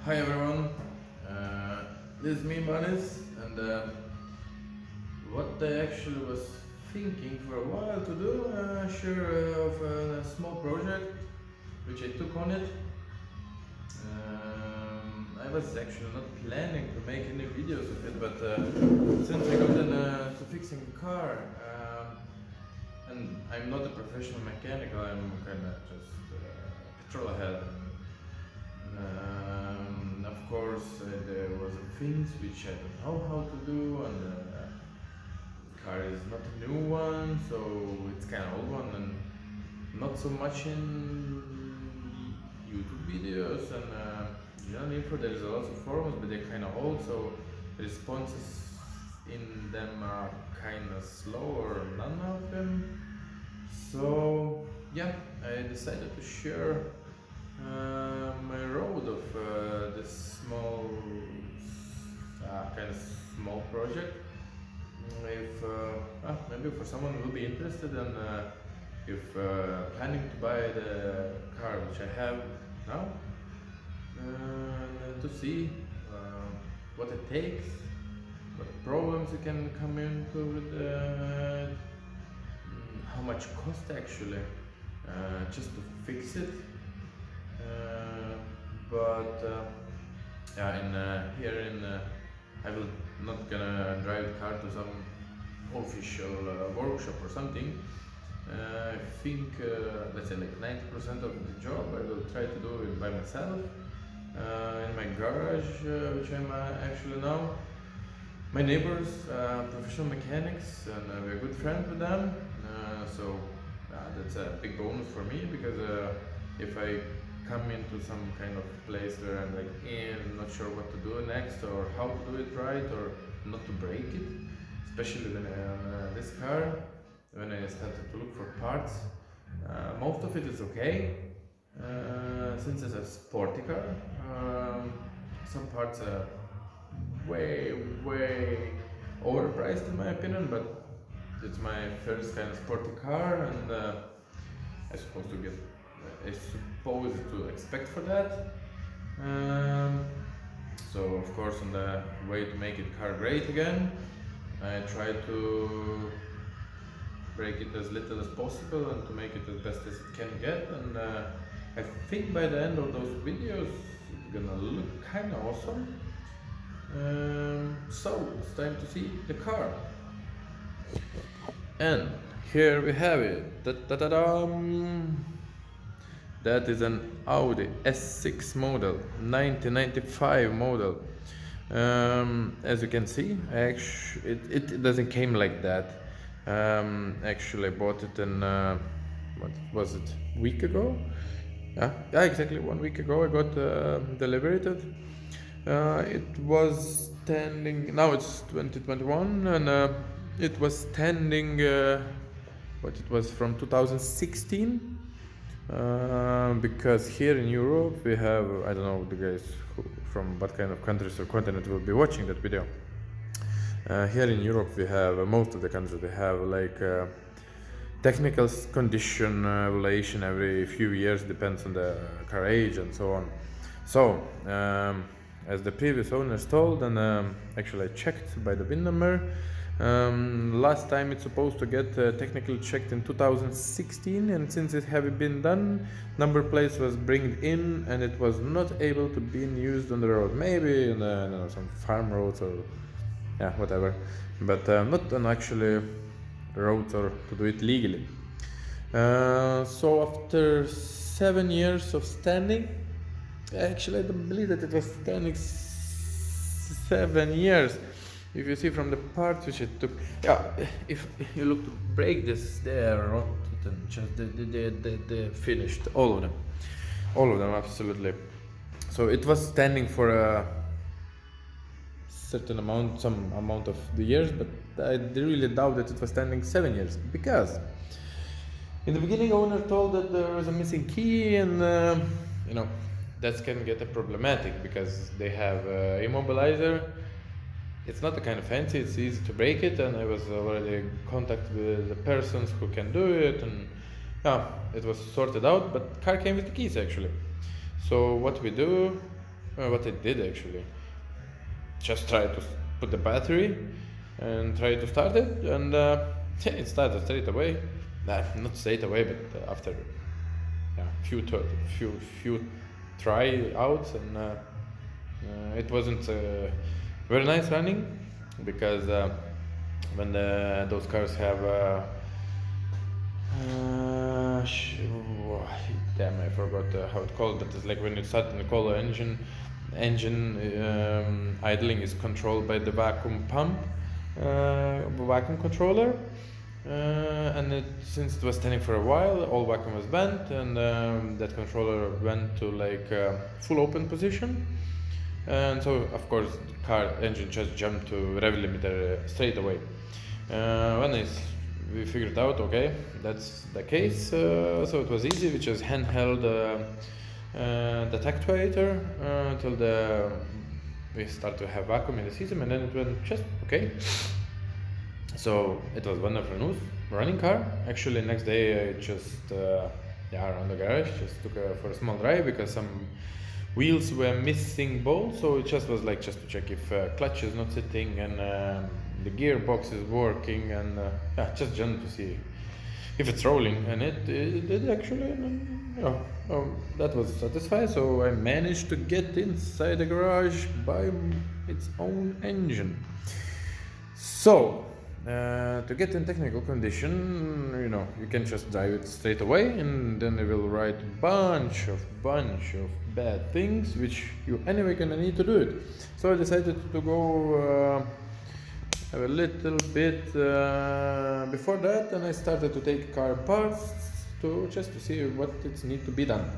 Hi everyone, this is me Manis, and what I actually was thinking for a while to do, share of a small project which I took on it. I was actually not planning to make any videos of it, but since I got into fixing the car, and I'm not a professional mechanic, I'm kind of just petrol head. Of course, there was things which I don't know how to do, and the car is not a new one, so it's kind of old one, and not so much in YouTube videos and general info. There's a lot of forums, but they're kind of old, so the responses in them are kind of slow or none of them. So yeah, I decided to share my road of this small, kind of small project. If maybe for someone who will be interested in if planning to buy the car which I have now, to see what it takes, what problems you can come into with how much cost actually just to fix it. But yeah, in here in I will not gonna drive the car to some official workshop or something. I think let's say like 90% of the job I will try to do it by myself in my garage, which I'm actually now. My neighbors, professional mechanics, and we're good friends with them. So that's a big bonus for me because if I come into some kind of place where I'm like, I'm not sure what to do next or how to do it right or not to break it, especially when this car, when I started to look for parts, most of it is okay. Since it's a sporty car, some parts are way overpriced in my opinion, but it's my first kind of sporty car, and I suppose to expect for that. Um, so of course, on the way to make it car great again, I try to break it as little as possible and to make it as best as it can get. And I think by the end of those videos, it's gonna look kind of awesome. So it's time to see the car. And here we have it. Da-da-da-dum. That is an Audi S6 model, 1995 model. As you can see, it doesn't came like that. Actually, I bought it in what was it? Week ago? Yeah, exactly 1 week ago. I got delivered it. It was standing. Now it's 2021, and it was standing. What it was from 2016. Because here in Europe we have, I don't know the guys from what kind of countries or continent will be watching that video. Here in Europe we have most of the countries, they have like technical condition evaluation every few years, depends on the car age and so on. So as the previous owners told, and actually I checked by the VIN number, last time it's supposed to get technically checked in 2016, and since it haven't been done, number plates was bringed in and it was not able to be used on the road, maybe on I don't know, some farm roads or yeah, whatever, but not on actually roads or to do it legally. So after 7 years of standing, actually I don't believe that it was standing 7 years. If you see from the parts which it took, yeah, if you look to break this, they are rotten, just they finished, all of them absolutely. So it was standing for a certain amount, some amount of the years, but I really doubt that it was standing 7 years, because in the beginning owner told that there was a missing key, and you know, that can get a problematic because they have immobilizer. It's not the kind of fancy, it's easy to break it, and I was already in contact with the persons who can do it, and yeah, it was sorted out, but car came with the keys actually. So what we do, what I did actually, just try to put the battery and try to start it, and yeah, it started straight away. Not straight away, but after few try outs, and it wasn't very nice running, because when those cars have damn, I forgot how it's called, but it's like when you start in the cola engine idling is controlled by the vacuum pump, vacuum controller, and since it was standing for a while, all vacuum was bent, and that controller went to like full open position, and so of course the car engine just jumped to rev limiter straight away. When we figured out, okay, that's the case, so it was easy. We just handheld the actuator until we start to have vacuum in the system, and then it went just okay. So it was wonderful news. Running car. Actually, next day I just around the garage, just took for a small drive, because some wheels were missing bolts. So it just was like just to check if clutch is not sitting, and the gearbox is working, and just to see if it's rolling, and it did actually, and that was satisfied. So I managed to get inside the garage by its own engine. So to get in technical condition, you can just drive it straight away, and then it will write bunch of bad things which you anyway gonna need to do it. So I decided to go a little bit before that, and I started to take car parts just to see what it needs to be done.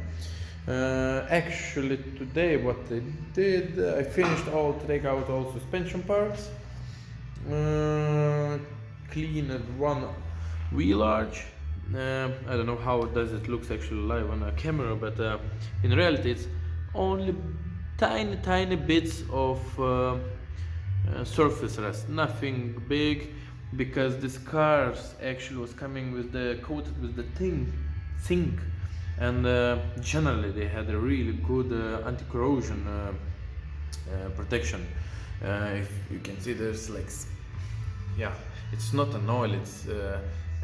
Actually today what I did, I finished to take out all suspension parts, cleaned one wheel arch. I don't know how does it looks actually live on a camera, but in reality it's only tiny bits of surface rust, nothing big, because this car actually was coming coated with the zinc, and generally they had a really good anti-corrosion protection. If you can see, there's like, it's not an oil, it's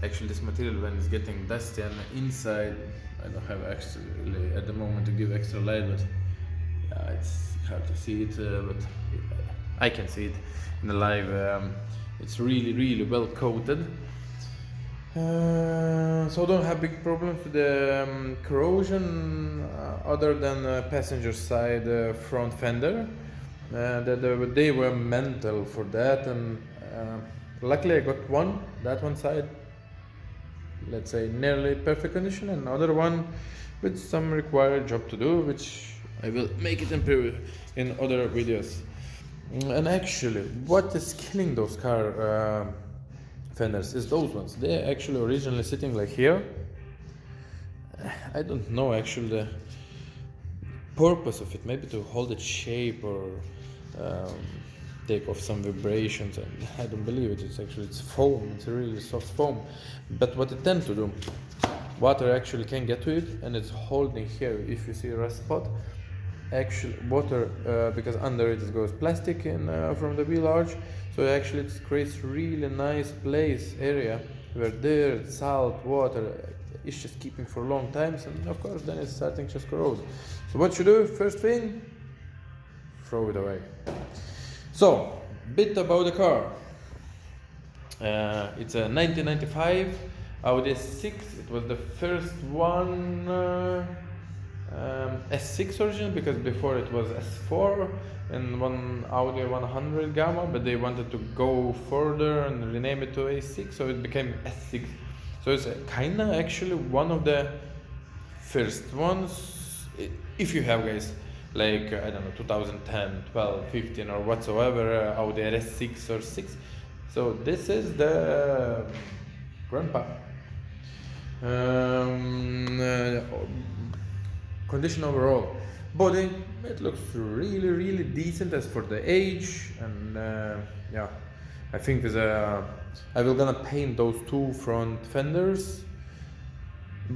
actually this material, when it's getting dusty and inside, I don't have actually at the moment to give extra light, but it's hard to see it, but I can see it in the live. It's really well coated, so don't have big problems with the corrosion, other than passenger side front fender. They were mental for that, and luckily I got that one side, let's say nearly perfect condition, and another one with some required job to do, which I will make it in other videos. And actually, what is killing those car fenders is those ones. They're actually originally sitting like here. I don't know actually the purpose of it, maybe to hold its shape, or take off some vibrations, and I don't believe it. It's foam, it's a really soft foam. But what it tends to do, water actually can get to it, and it's holding here. If you see a rust spot, actually water, because under it goes plastic in from the wheel arch, so actually it creates really nice area where dirt, salt, water is just keeping for long times, and of course then it's starting to just corrode. So what you do, first thing, throw it away. So, bit about the car. It's a 1995 Audi S6. It was the first one S6 origin, because before it was S4 and one Audi 100 Gamma, but they wanted to go further and rename it to A6, so it became S6. So it's kinda actually one of the first ones. If you have, guys, like I don't know, 2010, 12, 15 or whatsoever, Audi S6 or 6. So this is the grandpa. Condition overall, body, it looks really decent as for the age, and I think I will gonna paint those two front fenders,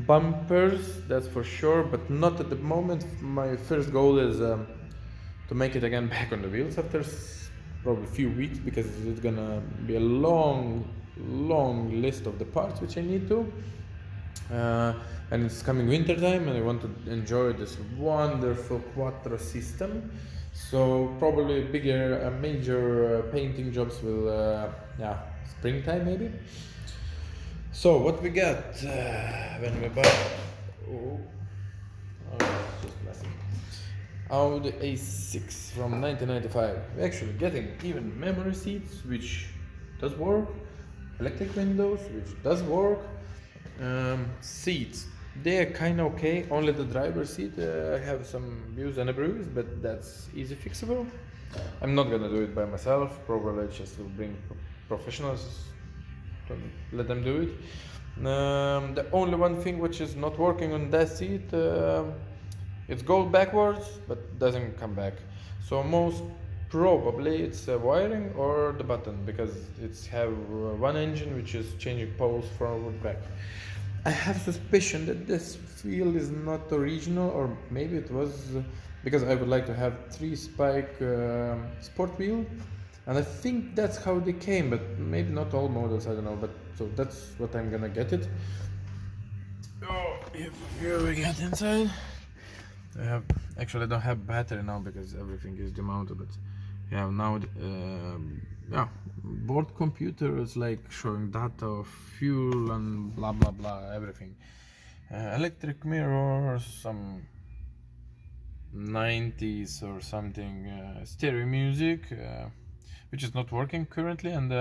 bumpers, that's for sure, but not at the moment. My first goal is to make it again back on the wheels after probably a few weeks, because it's gonna be a long list of the parts which I need to. And it's coming winter time, and I want to enjoy this wonderful quattro system. So probably bigger, major painting jobs will, springtime maybe. So what we got when we buy? Just blessing. Audi A6 from 1995. We're actually getting even memory seats, which does work. Electric windows, which does work. Seats, they're kind of okay. Only the driver's seat I have some views and abuse, but that's easy fixable. I'm not gonna do it by myself. Probably just will bring professionals to let them do it. The only one thing which is not working on that seat, it goes backwards but doesn't come back. So most probably it's a wiring or the button, because it's have one engine which is changing poles forward back. I have suspicion that this wheel is not original, or maybe it was, because I would like to have 3-spike sport wheel, and I think that's how they came, but maybe not all models, I don't know. But so that's what I'm gonna get it. Oh, here we get inside. I don't have battery now because everything is demounted, but yeah, now board computer is like showing data of fuel and blah blah blah, everything. Electric mirrors, some 90s or something stereo music, which is not working currently, and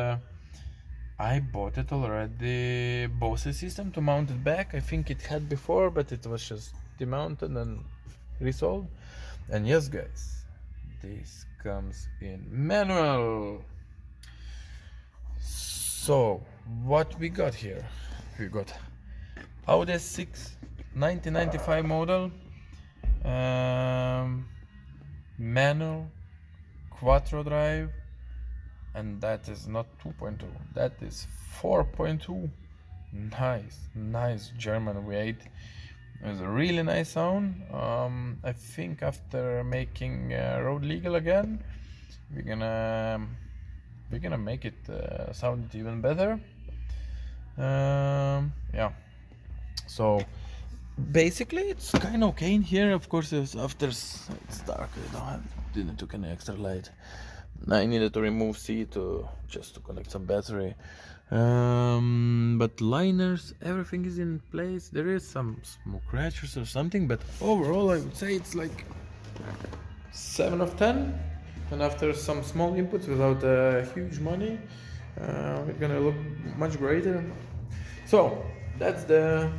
I bought it already, Bose system to mount it back. I think it had before, but it was just demounted and resolved. And yes guys, this comes in manual. So what we got here? We got Audi S6 1995 model, manual, quattro drive, and that is not 2.2, that is 4.2. Nice German V8. It's a really nice sound. I think after making road legal again, we're gonna make it sound even better. So basically it's kind of okay in here. Of course, after it's dark, didn't took any extra light. I needed to remove seat just to connect some battery. But liners, everything is in place. There is some smoke scratchers or something, but overall I would say it's like 7 of 10. And after some small inputs without huge money, it's gonna look much greater. So that's the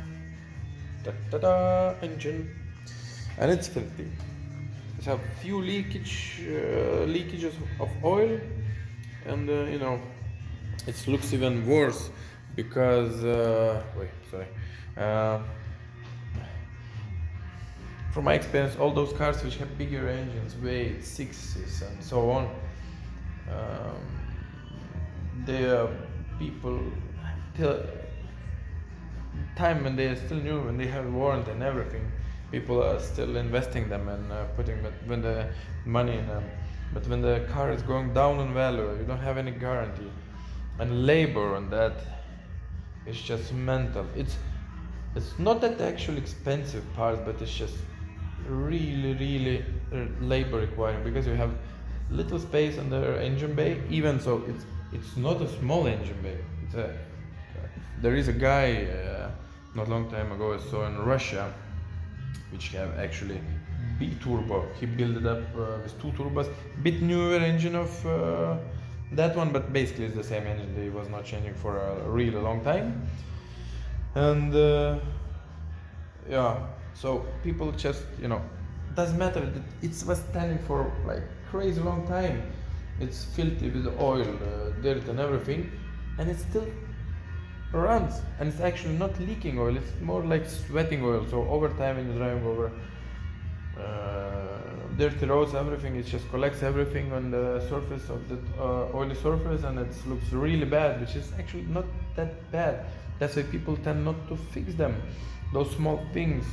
engine, and it's filthy. It have few leakages of oil, and it looks even worse because from my experience, all those cars which have bigger engines, V6s and so on, the people till time when they are still new, when they have warranty and everything, people are still investing them and putting when the money in them. But when the car is going down in value, you don't have any guarantee, and labor on that is just mental. It's not that actually expensive parts, but it's just really labor requiring, because you have little space on the engine bay. Even so, it's not a small engine bay. There is a guy not long time ago I saw in Russia, which have actually big turbo. He built it up with 2 turbos, bit newer engine of that one, but basically it's the same engine. They was not changing for a really long time. And so people just, doesn't matter that it was standing for like crazy long time. It's filthy with oil, dirt and everything, and it still runs, and it's actually not leaking oil, it's more like sweating oil. So over time, when you're driving over dirty roads, everything, it just collects everything on the surface of the oily surface, and it looks really bad, which is actually not that bad. That's why people tend not to fix them, those small things,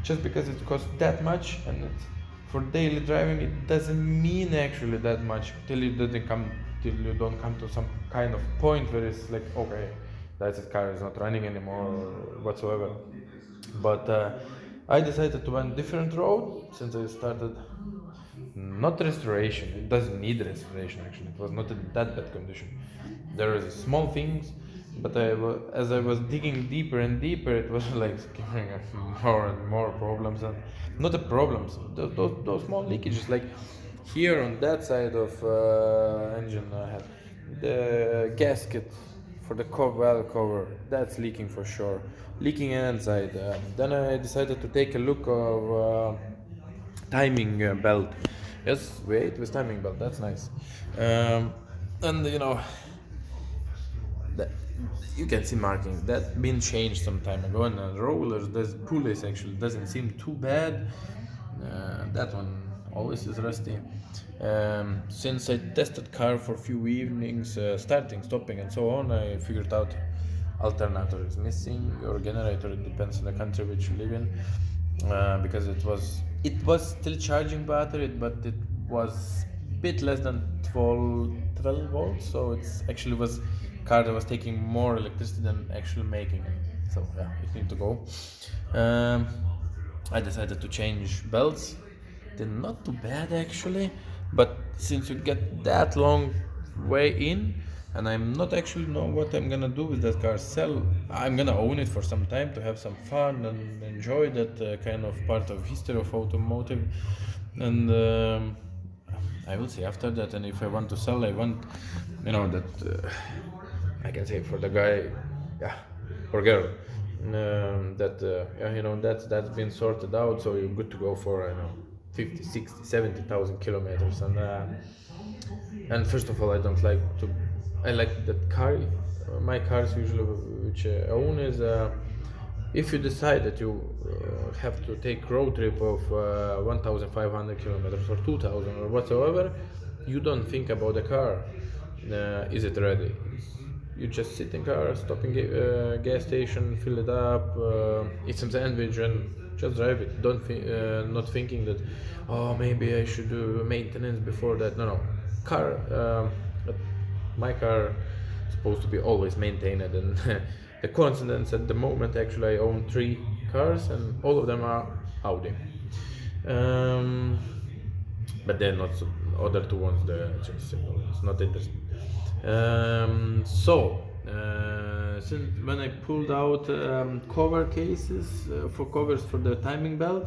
just because it costs that much, and it's for daily driving it doesn't mean actually that much till you don't come to some kind of point where it's like, okay, that car is not running anymore or whatsoever. But I decided to went different road since I started. Not restoration, it doesn't need restoration actually, it was not in that bad condition. There is small things, but as I was digging deeper and deeper, it was like giving more and more problems. And not the problems, those small leakages, like here on that side of engine I had the gasket for the valve cover, that's leaking for sure, leaking inside. Then I decided to take a look of timing belt. Yes, wait, with timing belt, that's nice. And you know, that you can see markings that been changed some time ago, and the rollers, this pulleys actually doesn't seem too bad. That one always is rusty. Since I tested car for a few evenings, starting, stopping, and so on, I figured out alternator is missing or generator. It depends on the country which you live in, because it was still charging battery, but it was bit less than 12 volts, so it's actually was car that was taking more electricity than actually making it. So yeah, it need to go. Um, I decided to change belts. They're not too bad actually, but since you get that long way in, and I'm not actually know what I'm gonna do with that car. I'm gonna own it for some time to have some fun and enjoy that kind of part of history of automotive, and I will see after that. And if I want to sell, I want, that I can say for the guy, yeah, or girl, that yeah, that's been sorted out, so you're good to go for 50, 60, 70,000 kilometers. And first of all, I like that car. My cars usually which I own is if you decide that you have to take road trip of 1,500 kilometers or 2,000 or whatsoever, you don't think about the car. Is it ready? You just sit in car, stop in gas station, fill it up, eat some sandwich, and just drive it. Don't not thinking that, oh, maybe I should do maintenance before that. No, car. My car is supposed to be always maintained, and the coincidence at the moment, actually, I own 3 cars, and all of them are Audi. But they're not other 2 ones. They're just it's not interesting. Since when I pulled out cover cases for covers for the timing belt,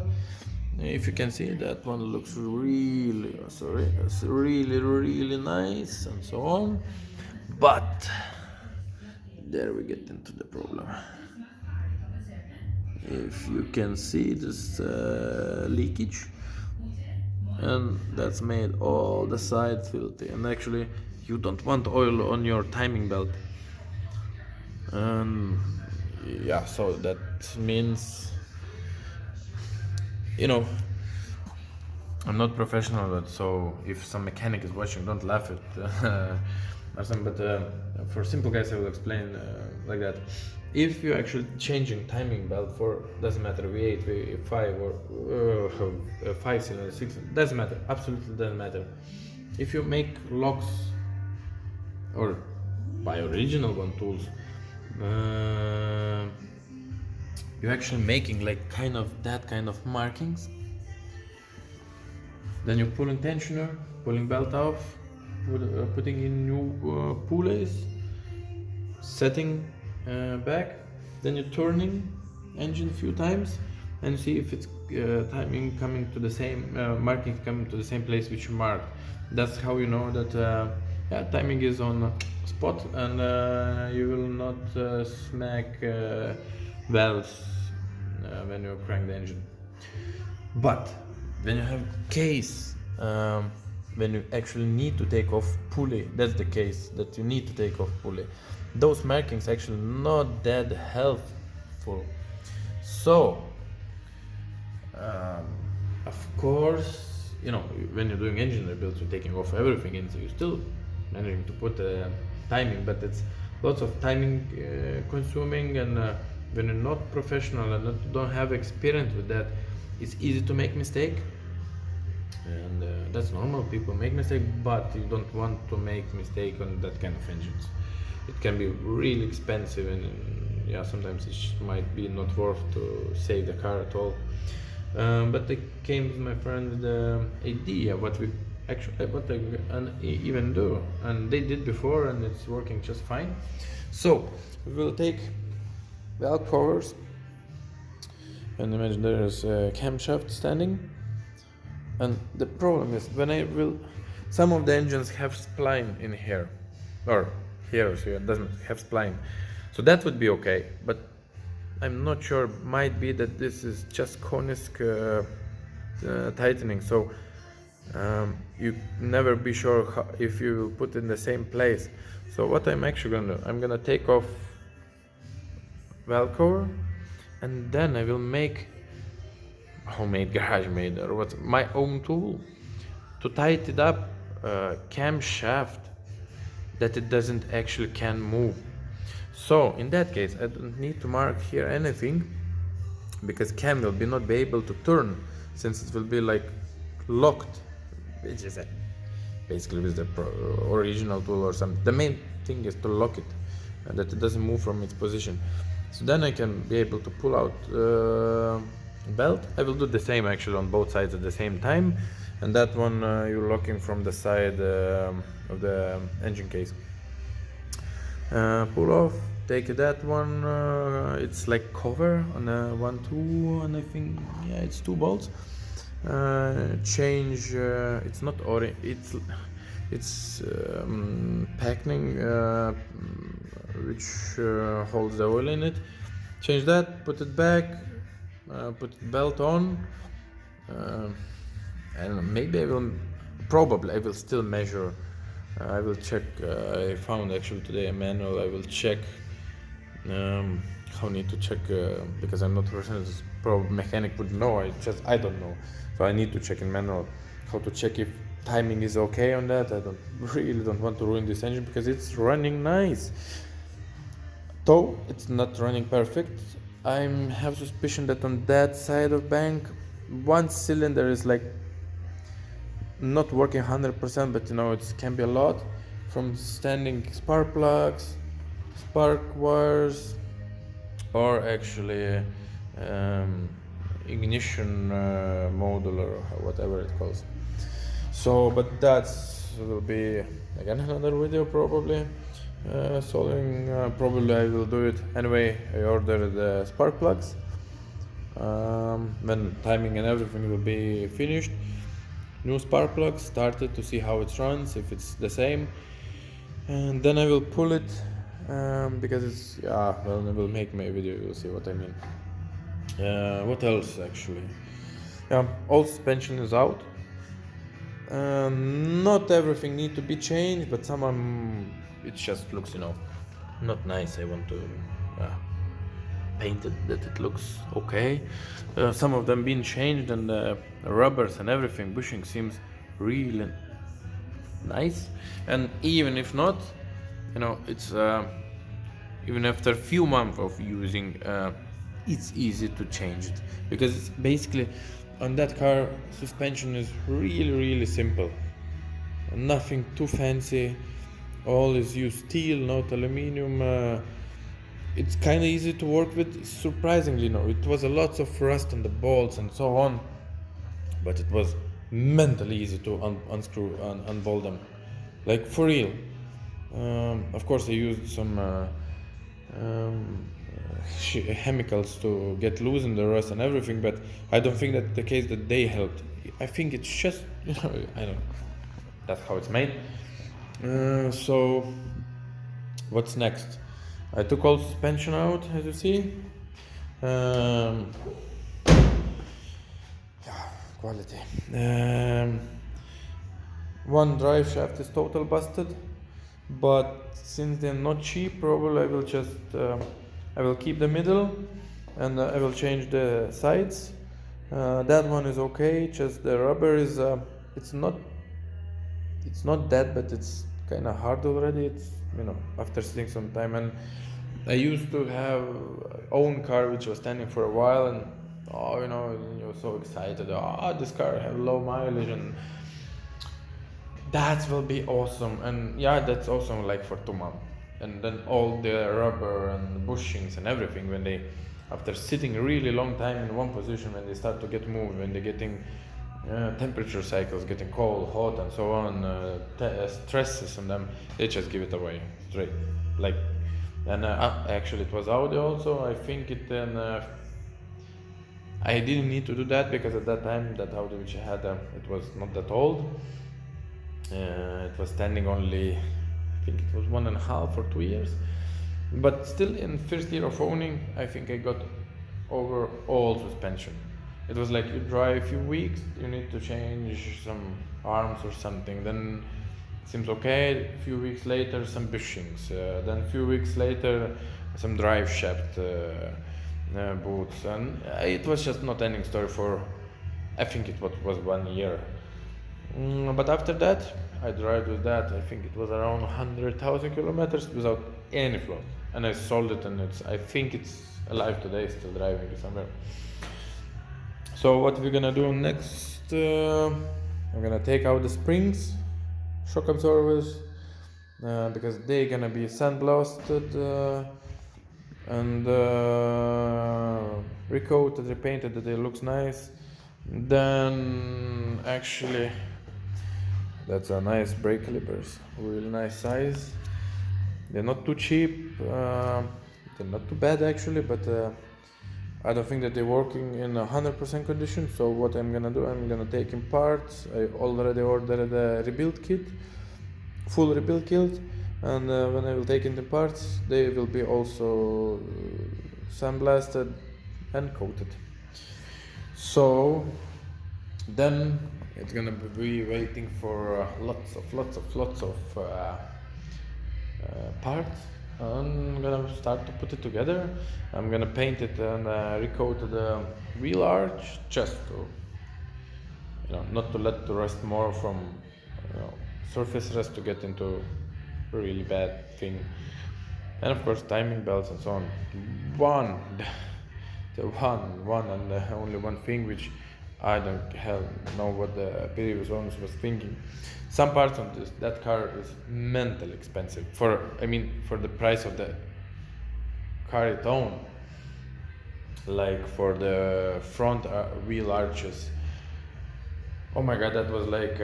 if you can see, that one looks it's really nice and so on. But there we get into the problem. If you can see this leakage, and that's made all the sides filthy, and actually you don't want oil on your timing belt. Yeah, so that means, I'm not professional, but so if some mechanic is watching, don't laugh at or something. But for simple guys, I will explain like that. If you're actually changing timing belt for, doesn't matter, V8, V5 or 5-cylinder, 6, doesn't matter, absolutely doesn't matter. If you make locks or buy original one tools, you're actually making like that kind of markings. Then you're pulling tensioner, pulling belt off, putting in new pulleys, setting back, then you're turning engine a few times and see if it's timing coming to the same markings coming to the same place which you marked. That's how you know that timing is on spot, and you will not smack valves when you crank the engine. But when you have case, when you actually need to take off pulley, that's the case that you need to take off pulley. Those markings actually not that helpful. So, of course, when you're doing engine rebuilds, you're taking off everything, and so you're still managing to put timing, but it's lots of timing consuming, and when you're not professional and don't have experience with that, it's easy to make mistake. and that's normal. People make mistakes, but you don't want to make mistake on that kind of engines. It can be really expensive, and yeah, sometimes it might be not worth to save the car at all. But I came with my friend with the idea what we actually what I even do, and they did before, and it's working just fine. So we will take valve covers, and imagine there is a camshaft standing. And the problem is when some of the engines have spline in here, or here, so it doesn't have spline, so that would be okay. But I'm not sure. Might be that this is just Konisk tightening. So you never be sure if you will put in the same place. So what I'm actually gonna do, I'm gonna take off valve cover, and then I will make homemade, garage made, or what, my own tool to tighten it up, camshaft, that it doesn't actually can move. So in that case I don't need to mark here anything, because cam will be not be able to turn, since it will be like locked, which is basically with the original tool or something. The main thing is to lock it, and that it doesn't move from its position. So then I can be able to pull out belt. I will do the same actually on both sides at the same time, and that one you're locking from the side of the engine case. Pull off, take that one, it's like cover on a 1-2, and I think, yeah, it's 2 bolts. Change, it's not orange, it's packing, which holds the oil in it. Change that, put it back, put belt on. I don't know, maybe I will still measure. I will check. I found actually today a manual. I will check how need to check, because I'm not a person who's mechanic would know. I don't know, so I need to check in manual how to check if timing is okay on that. I really don't want to ruin this engine because it's running nice, though it's not running perfect. I have suspicion that on that side of bank, one cylinder is like not working 100%, but you know, it can be a lot from standing spark plugs, spark wires, or actually ignition module, or whatever it calls. So, but that will be again another video probably. Solving, probably I will do it anyway. I ordered the spark plugs. When timing and everything will be finished, new spark plugs, started to see how it runs, if it's the same, and then I will pull it, because it's, yeah, well, I will make my video, you'll see what I mean. What else actually? Yeah, all suspension is out. Not everything need to be changed, but some it just looks, you know, not nice. I want to paint it that it looks okay. Some of them been changed, and the rubbers and everything, bushing seems really nice. And even if not, you know, it's even after a few months of using, it's easy to change it, because it's basically on that car suspension is really simple, nothing too fancy. All is used steel, not aluminium. It's kind of easy to work with, surprisingly. No, it was a lot of rust on the bolts and so on, but it was mentally easy to unscrew and unbolt them, like for real. Of course I used some chemicals to get loose in the rust and everything, but I don't think that's the case that they helped. I think it's just, you know, I don't know, that's how it's made. So what's next? I took all suspension out, as you see. Yeah, quality. One drive shaft is total busted, but since they're not cheap, probably I will just I will keep the middle, and I will change the sides. That one is okay, just the rubber is it's not dead, but it's kind of hard already. It's, you know, after sitting some time. And I used to have own car which was standing for a while, and oh, you're so excited. Oh, this car have low mileage, and that will be awesome. And yeah, that's awesome, like for 2 months. And then all the rubber and bushings and everything, when they, after sitting a really long time in one position, when they start to get moved, when they're getting temperature cycles, getting cold, hot, and so on, stresses on them, they just give it away straight. Like, and actually, it was Audi also. I think it then. I didn't need to do that because at that time, that Audi which I had, it was not that old. It was standing only, I think it was 1.5 or 2 years. But still, in first year of owning, I think I got over all suspension. It was like you drive a few weeks, you need to change some arms or something. Then it seems okay. A few weeks later, some bushings. Then a few weeks later, some drive shaft boots, and it was just not ending story for. I think it was 1 year. But after that, I drive with that. I think it was around 100,000 kilometers without any flaws, and I sold it, and I think it's alive today, still driving it somewhere. So what we're gonna do next? I'm gonna take out the springs, shock absorbers, because they're gonna be sandblasted and recoated, repainted, that it looks nice. Then actually, that's a nice brake calipers, really nice size. They're not too cheap, they're not too bad actually, but I don't think that they're working in 100% condition. So what I'm gonna do, I'm gonna take in parts. I already ordered a rebuild kit, full rebuild kit, and when I will take in the parts, they will be also sandblasted and coated. So then it's gonna be waiting for lots of parts. I'm gonna start to put it together. I'm gonna paint it and recoat the wheel arch, just to, not to let the rust more from, surface rust to get into a really bad thing. And of course, timing belts and so on. One and the only one thing which I don't know what the previous owners was thinking. Some parts of that car is mentally expensive for the price of the car it own. Like for the front wheel arches. Oh my god, that was like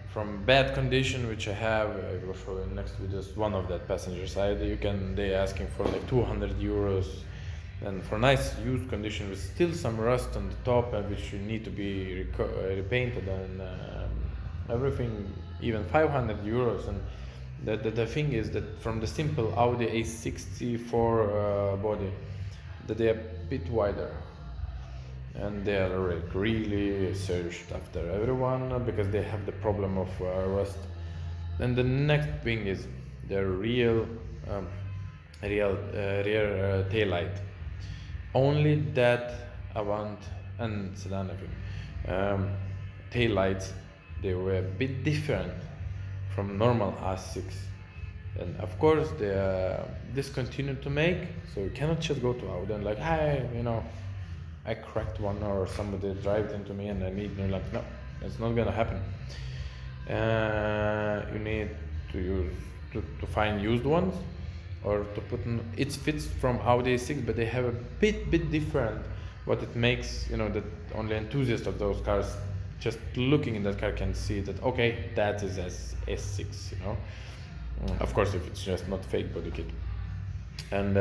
from bad condition, which I have. I will show you next with just one of that passenger side. They asking for like 200 euros. And for nice used condition with still some rust on the top, which need to be repainted and everything, even 500 euros. And the thing is that from the simple Audi S6 C4 body, that they are a bit wider, and they are like really searched after everyone because they have the problem of rust. And the next thing is the rear tail light. Only that I want, and sedan tail lights, they were a bit different from normal S6, and of course they discontinued to make, so you cannot just go to Audi and like, hey, I cracked one, or somebody drove into me and I need new lamp. No, it's not gonna happen. You need to find used ones, or to put it fits from Audi S6, but they have a bit different what it makes, that only enthusiasts of those cars just looking in that car can see that, okay, that is S6, of course, if it's just not fake body kit. And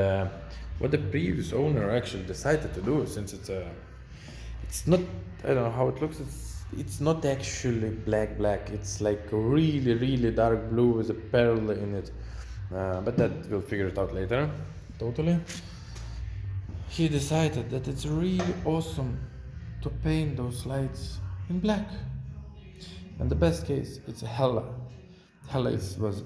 what the previous owner actually decided to do, since it's not, I don't know how it looks, it's not actually black, it's like really dark blue with a pearl in it. But that we'll figure it out later. Totally. He decided that it's really awesome to paint those lights in black. And the best case, it's a Hella. Hella was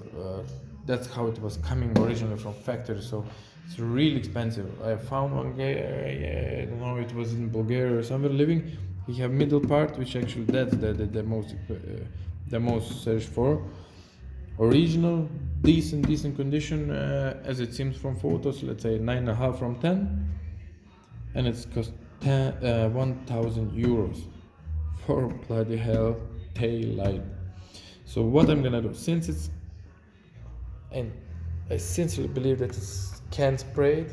that's how it was coming originally from factory. So it's really expensive. I found one guy. I don't know. It was in Bulgaria or somewhere living. He have middle part, which actually that's the most searched for. Original, decent condition, as it seems from photos. Let's say 9.5 from 10, and it's cost 1,000 euros for bloody hell tail light. So what I'm gonna do, since it's, and I sincerely believe that it's can sprayed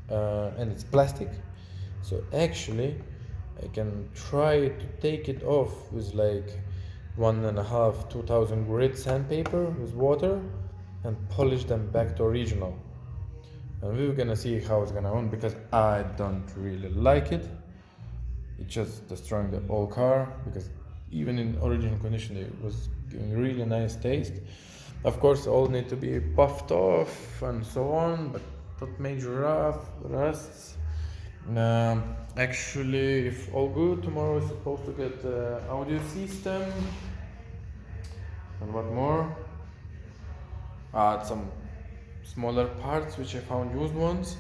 and it's plastic, so actually I can try to take it off with like 1.5-2,000 grit sandpaper with water and polish them back to original. And we're gonna see how it's gonna run, because I don't really like it. It just destroying the whole car, because even in original condition it was giving really nice taste. Of course all need to be puffed off and so on, but not major rusts. Actually, if all good, tomorrow is supposed to get the audio system and what more, some smaller parts which I found used ones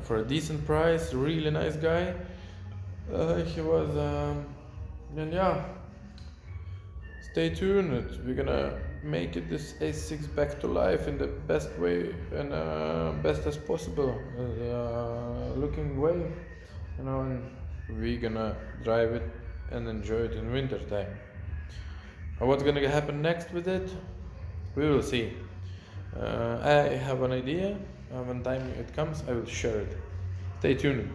for a decent price. Really nice guy. He was and yeah, stay tuned. We're gonna make it this S6 back to life in the best way and best as possible, looking way, and we're gonna drive it and enjoy it in winter time. What's gonna happen next with it, we will see. I have an idea. When time it comes, I will share it. Stay tuned.